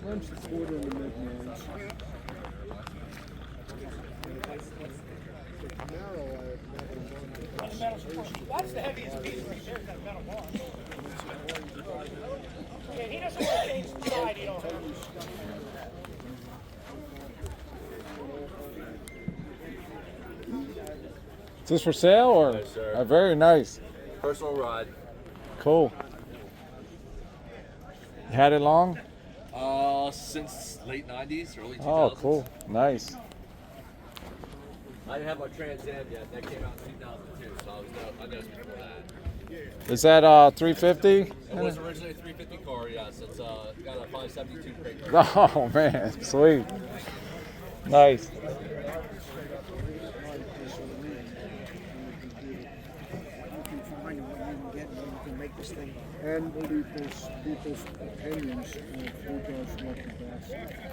Punch the quarter in the mid-nines. That's the heaviest piece right there, that metal bar. Yeah, he doesn't want to change the side, you know. Is this for sale or? Yes, sir. Very nice. Personal ride. Cool. You had it long? Since late 90s, early 2000s. Oh, cool. Nice. I didn't have my Trans Am yet. That came out in 2002, so I know before that. Is that 350? It was originally a 350 car, yes. It's got a 572 crate car. Oh man, sweet. Nice. And people's opinions of who does what the best.